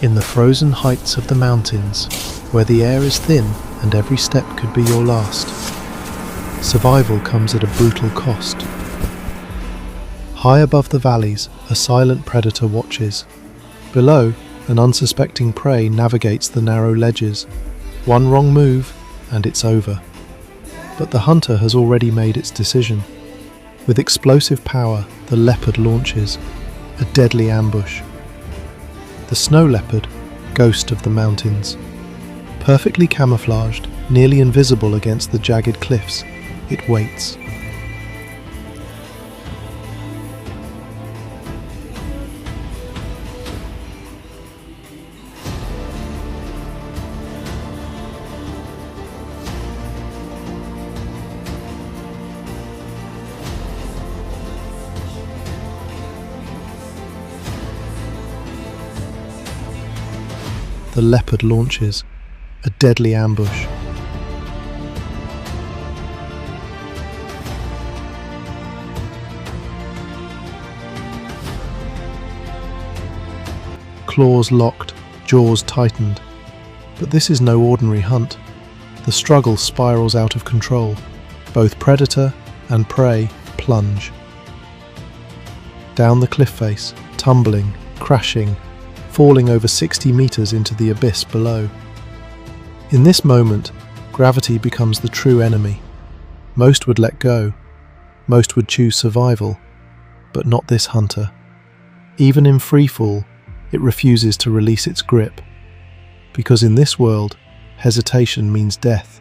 In the frozen heights of the mountains, where the air is thin and every step could be your last, survival comes at a brutal cost. High above the valleys, a silent predator watches. Below, an unsuspecting prey navigates the narrow ledges. One wrong move, and it's over. But the hunter has already made its decision. With explosive power, the leopard launches, a deadly ambush. The snow leopard, ghost of the mountains. Perfectly camouflaged, nearly invisible against the jagged cliffs, it waits. The leopard launches, a deadly ambush. Claws locked, jaws tightened. But this is no ordinary hunt. The struggle spirals out of control. Both predator and prey plunge. Down the cliff face, tumbling, crashing, falling over 60 meters into the abyss below. In this moment, gravity becomes the true enemy. Most would let go. Most would choose survival. But not this hunter. Even in freefall, it refuses to release its grip. Because in this world, hesitation means death.